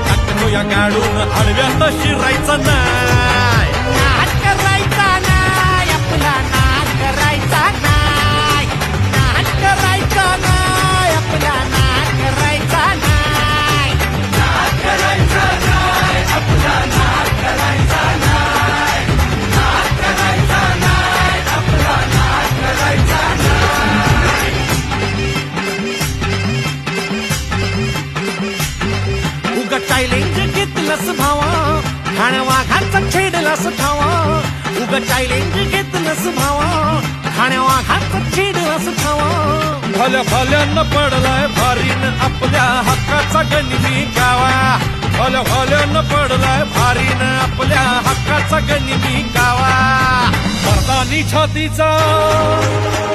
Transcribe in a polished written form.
टाकतो या गाडून आडव्यात शिरायचं नाही. नाद करायचा नाही आपला, नाद करायचा नाही, नाद करायचा नाही आपला, नाद करायचा नाही, नाद करायचा नाही आपला, नाद करायचा नाही, नाद करायचा नाही आपला, नाद करायचा नाही. उगा चॅलेंज घेतलंस भावा, खाण्या वाघाचा छेडलास ठावा. उगा चॅलेंज घेतलंस भावा, खाण्या वाघाचा छेडलास ठावा. भल्या भल्यानं पडलाय भारीन आपल्या हक्काचा गनिमी गावा. भल्या भल्यानं पडलाय भारीन आपल्या हक्काचा गनिमी गावा. मर्दानी छातीचा